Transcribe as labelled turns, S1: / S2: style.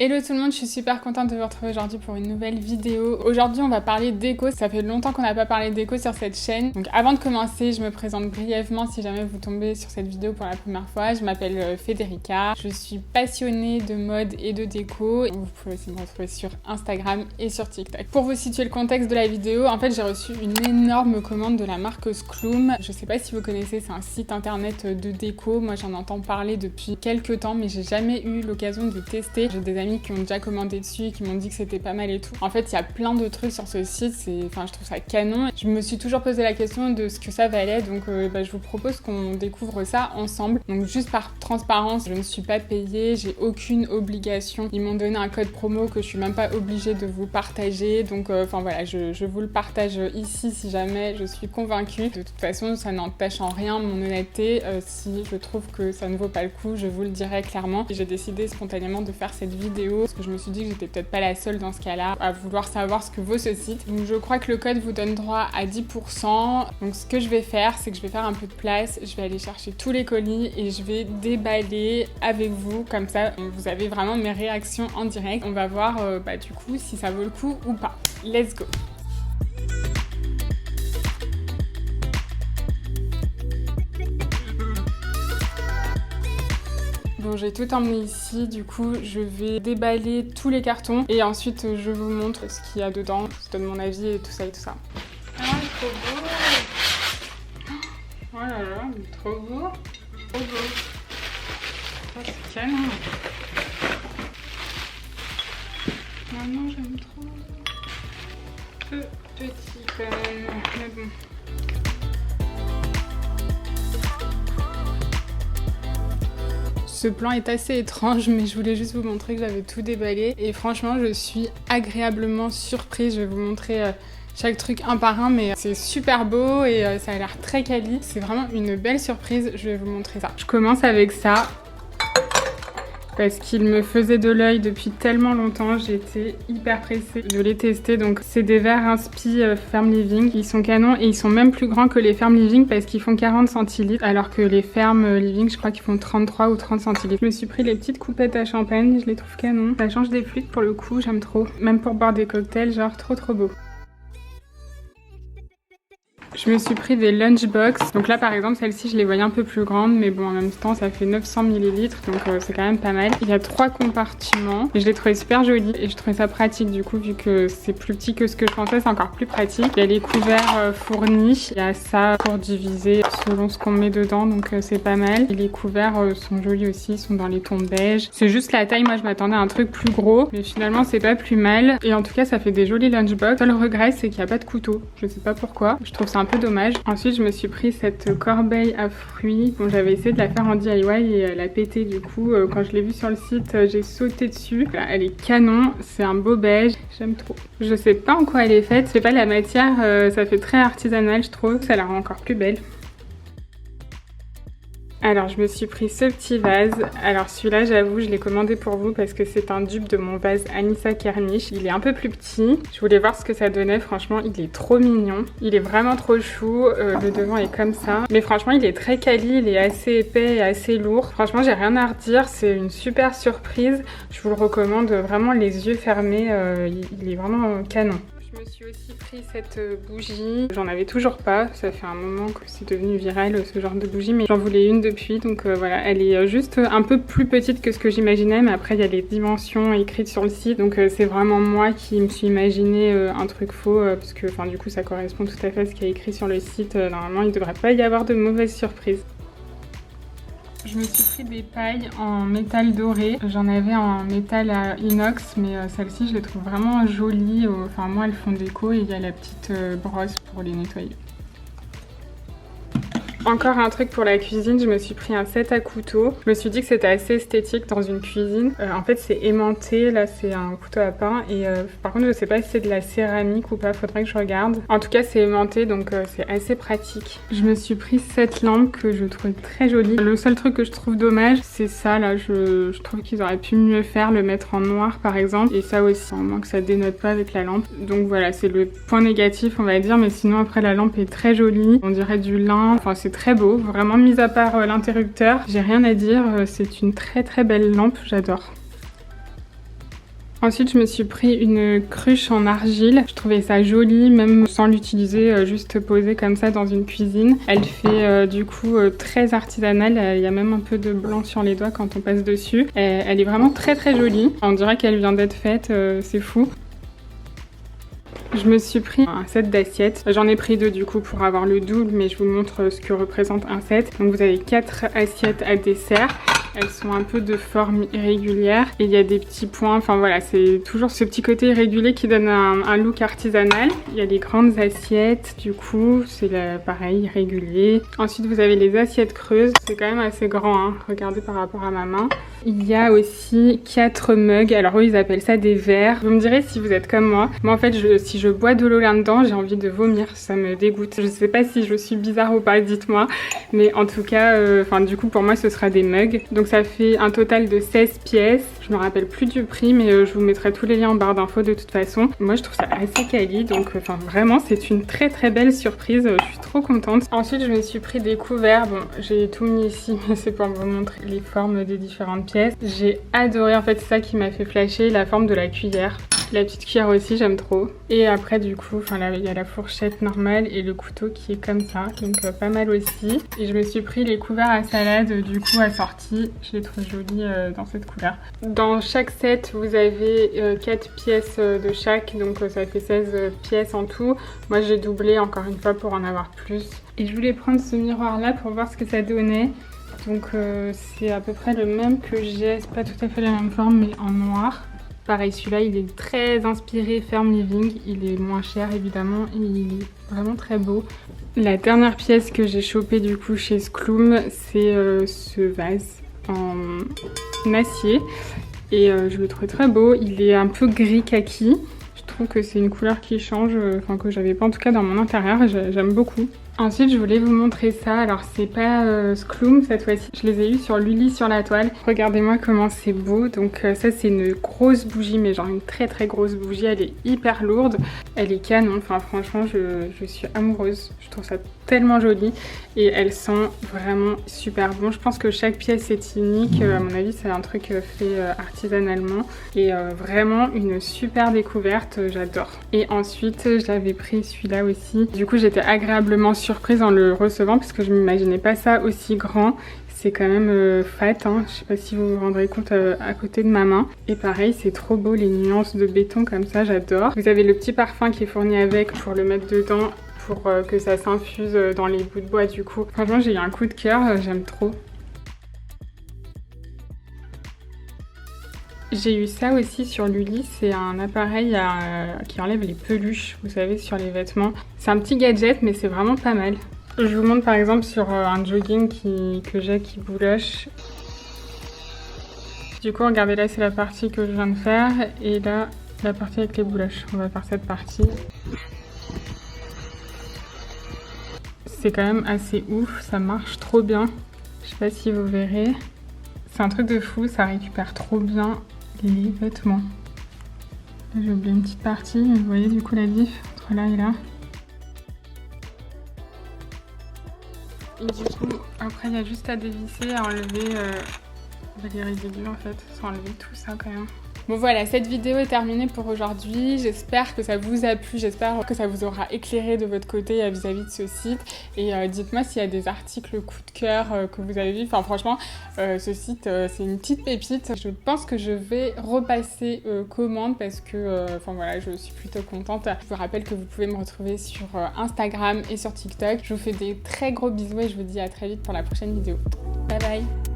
S1: Hello tout le monde, je suis super contente de vous retrouver aujourd'hui pour une nouvelle vidéo. Aujourd'hui on va parler déco, ça fait longtemps qu'on n'a pas parlé déco sur cette chaîne. Donc avant de commencer, je me présente brièvement si jamais vous tombez sur cette vidéo pour la première fois. Je m'appelle Federica, je suis passionnée de mode et de déco. Vous pouvez aussi me retrouver sur Instagram et sur TikTok. Pour vous situer le contexte de la vidéo, en fait j'ai reçu une énorme commande de la marque Skloom. Je sais pas si vous connaissez, c'est un site internet de déco. Moi j'en entends parler depuis quelques temps mais j'ai jamais eu l'occasion de tester. J'ai des amis qui ont déjà commandé dessus, qui m'ont dit que c'était pas mal et tout. En fait, il y a plein de trucs sur ce site, je trouve ça canon. Je me suis toujours posé la question de ce que ça valait, donc je vous propose qu'on découvre ça ensemble. Donc juste par transparence, je ne suis pas payée, j'ai aucune obligation. Ils m'ont donné un code promo que je suis même pas obligée de vous partager, donc voilà, je vous le partage ici si jamais je suis convaincue. De toute façon, ça n'empêche en rien mon honnêteté. Si je trouve que ça ne vaut pas le coup, je vous le dirai clairement. J'ai décidé spontanément de faire cette vidéo parce que je me suis dit que j'étais peut-être pas la seule dans ce cas-là à vouloir savoir ce que vaut ce site. Donc je crois que le code vous donne droit à 10%. Donc ce que je vais faire, c'est que je vais faire un peu de place, je vais aller chercher tous les colis et je vais déballer avec vous, comme ça vous avez vraiment mes réactions en direct. On va voir du coup si ça vaut le coup ou pas. Let's go! Bon, j'ai tout emmené ici, du coup je vais déballer tous les cartons et ensuite je vous montre ce qu'il y a dedans, je donne mon avis et tout ça et tout ça. Ah, trop beau! Oh là là, trop beau! Trop beau! Oh, c'est canon! Maman, j'aime trop! Peu petit quand même, mais bon. Ce plan est assez étrange, mais je voulais juste vous montrer que j'avais tout déballé. Et franchement, je suis agréablement surprise. Je vais vous montrer chaque truc un par un, mais c'est super beau et ça a l'air très quali. C'est vraiment une belle surprise. Je vais vous montrer ça. Je commence avec ça, parce qu'il me faisait de l'œil depuis tellement longtemps, j'étais hyper pressée de les tester. Donc c'est des verres Inspi Ferme Living, ils sont canons et ils sont même plus grands que les Ferme Living parce qu'ils font 40 centilitres alors que les Ferme Living je crois qu'ils font 33 ou 30 centilitres. Je me suis pris les petites coupettes à champagne, je les trouve canons. Ça change des flûtes pour le coup, j'aime trop. Même pour boire des cocktails, genre trop beau. Je me suis pris des lunchbox. Donc là par exemple celle-ci je les voyais un peu plus grandes mais bon en même temps ça fait 900 ml donc c'est quand même pas mal. Il y a 3 compartiments et je les trouvais super jolies et je trouvais ça pratique du coup vu que c'est plus petit que ce que je pensais, c'est encore plus pratique. Il y a les couverts fournis, il y a ça pour diviser selon ce qu'on met dedans donc c'est pas mal. Et les couverts sont jolis aussi, ils sont dans les tons beige. C'est juste la taille, moi je m'attendais à un truc plus gros mais finalement c'est pas plus mal et en tout cas ça fait des jolis lunchbox. Le regret c'est qu'il n'y a pas de couteau, je sais pas pourquoi, je trouve ça un peu dommage. Ensuite je me suis pris cette corbeille à fruits. Bon j'avais essayé de la faire en DIY et elle a pété du coup. Quand je l'ai vue sur le site j'ai sauté dessus. Là, elle est canon, c'est un beau beige, j'aime trop. Je sais pas en quoi elle est faite, je sais pas la matière, ça fait très artisanal je trouve, ça la rend encore plus belle. Alors je me suis pris ce petit vase. Alors celui-là j'avoue je l'ai commandé pour vous parce que c'est un dupe de mon vase Anissa Kernish. Il est un peu plus petit. Je voulais voir ce que ça donnait. Franchement il est trop mignon. Il est vraiment trop chou. Le devant est comme ça. Mais franchement il est très quali. Il est assez épais et assez lourd. Franchement j'ai rien à redire. C'est une super surprise. Je vous le recommande vraiment les yeux fermés. Il est vraiment canon. Je me suis aussi pris cette bougie, j'en avais toujours pas, ça fait un moment que c'est devenu viral ce genre de bougie mais j'en voulais une depuis donc voilà, elle est juste un peu plus petite que ce que j'imaginais mais après il y a les dimensions écrites sur le site donc c'est vraiment moi qui me suis imaginé un truc faux parce que du coup ça correspond tout à fait à ce qui est écrit sur le site, normalement il ne devrait pas y avoir de mauvaises surprises. Je me suis pris des pailles en métal doré. J'en avais en métal à inox, mais celles-ci je les trouve vraiment jolies. Enfin moi elles font déco et il y a la petite brosse pour les nettoyer. Encore un truc pour la cuisine, je me suis pris un set à couteau. Je me suis dit que c'était assez esthétique dans une cuisine. En fait c'est aimanté, là c'est un couteau à pain et par contre je sais pas si c'est de la céramique ou pas, faudrait que je regarde. En tout cas c'est aimanté donc c'est assez pratique. Je me suis pris cette lampe que je trouve très jolie. Le seul truc que je trouve dommage c'est ça là, je trouve qu'ils auraient pu mieux faire, le mettre en noir par exemple. Et ça aussi, au moins que ça dénote pas avec la lampe. Donc voilà, c'est le point négatif on va dire, mais sinon après la lampe est très jolie. On dirait du lin, enfin c'est très beau, vraiment mis à part l'interrupteur, j'ai rien à dire, c'est une très belle lampe, j'adore. Ensuite, je me suis pris une cruche en argile. Je trouvais ça joli, même sans l'utiliser, juste posée comme ça dans une cuisine. Elle fait du coup très artisanale. Il y a même un peu de blanc sur les doigts quand on passe dessus. Elle est vraiment très très jolie. On dirait qu'elle vient d'être faite, c'est fou. Je me suis pris un set d'assiettes. J'en ai pris 2 du coup pour avoir le double, mais je vous montre ce que représente un set. Donc vous avez 4 assiettes à dessert. Elles sont un peu de forme irrégulière et il y a des petits points, enfin voilà, c'est toujours ce petit côté irrégulier qui donne un look artisanal. Il y a les grandes assiettes, du coup, c'est pareil, irrégulier. Ensuite, vous avez les assiettes creuses, c'est quand même assez grand, hein, regardez par rapport à ma main. Il y a aussi 4 mugs, alors eux ils appellent ça des verres. Vous me direz si vous êtes comme moi. Moi en fait, si je bois de l'eau là-dedans, j'ai envie de vomir, ça me dégoûte. Je sais pas si je suis bizarre ou pas, dites-moi. Mais en tout cas, du coup pour moi ce sera des mugs. Donc ça fait un total de 16 pièces. Je me rappelle plus du prix, mais je vous mettrai tous les liens en barre d'infos de toute façon. Moi je trouve ça assez quali, donc vraiment c'est une très très belle surprise. Je suis trop contente. Ensuite je me suis pris des couverts. Bon, j'ai tout mis ici, mais c'est pour vous montrer les formes des différentes pièces. J'ai adoré, en fait c'est ça qui m'a fait flasher, la forme de la cuillère. La petite cuillère aussi, j'aime trop. Et après du coup, là il y a la fourchette normale et le couteau qui est comme ça, donc pas mal aussi. Et je me suis pris les couverts à salade du coup assortis. Je les trouve jolis dans cette couleur. Dans chaque set, vous avez 4 pièces de chaque, donc ça fait 16 pièces en tout. Moi j'ai doublé encore une fois pour en avoir plus. Et je voulais prendre ce miroir là pour voir ce que ça donnait. Donc c'est à peu près le même que j'ai, c'est pas tout à fait la même forme mais en noir. Pareil, celui-là il est très inspiré Ferme Living, il est moins cher évidemment et il est vraiment très beau. La dernière pièce que j'ai chopée du coup chez Skloom, c'est ce vase en acier et je le trouve très beau, il est un peu gris kaki. Je trouve que c'est une couleur qui change, que j'avais pas en tout cas dans mon intérieur et j'aime beaucoup. Ensuite, je voulais vous montrer ça. Alors, c'est pas Skloom cette fois-ci. Je les ai eus sur Lully sur la toile. Regardez-moi comment c'est beau. Donc, ça, c'est une grosse bougie, mais genre une très très grosse bougie. Elle est hyper lourde. Elle est canon. Enfin, franchement, je suis amoureuse. Je trouve ça tellement joli. Et elle sent vraiment super bon. Je pense que chaque pièce est unique. À mon avis, c'est un truc fait artisanalement. Et vraiment une super découverte. J'adore. Et ensuite, j'avais pris celui-là aussi. Du coup, j'étais agréablement surprise en le recevant parce que je m'imaginais pas ça aussi grand. C'est quand même fat, hein. Je sais pas si vous vous rendrez compte à côté de ma main. Et pareil, c'est trop beau les nuances de béton comme ça, j'adore. Vous avez le petit parfum qui est fourni avec pour le mettre dedans pour que ça s'infuse dans les bouts de bois du coup. Franchement, j'ai eu un coup de cœur, j'aime trop. J'ai eu ça aussi sur Lully, c'est un appareil qui enlève les peluches, vous savez, sur les vêtements. C'est un petit gadget, mais c'est vraiment pas mal. Je vous montre par exemple sur un jogging que j'ai qui bouloche. Du coup, regardez là, c'est la partie que je viens de faire, et là, la partie avec les bouloches. On va faire cette partie. C'est quand même assez ouf, ça marche trop bien. Je sais pas si vous verrez. C'est un truc de fou, ça récupère trop bien les vêtements. J'ai oublié une petite partie, mais vous voyez du coup la diff entre là et là. Et du coup, après il y a juste à dévisser, à enlever les résidus en fait, sans enlever tout ça quand même. Bon voilà, cette vidéo est terminée pour aujourd'hui. J'espère que ça vous a plu, j'espère que ça vous aura éclairé de votre côté vis-à-vis de ce site. Et dites-moi s'il y a des articles coup de cœur que vous avez vus. Enfin franchement, ce site, c'est une petite pépite. Je pense que je vais repasser commande parce que, voilà, je suis plutôt contente. Je vous rappelle que vous pouvez me retrouver sur Instagram et sur TikTok. Je vous fais des très gros bisous et je vous dis à très vite pour la prochaine vidéo. Bye bye!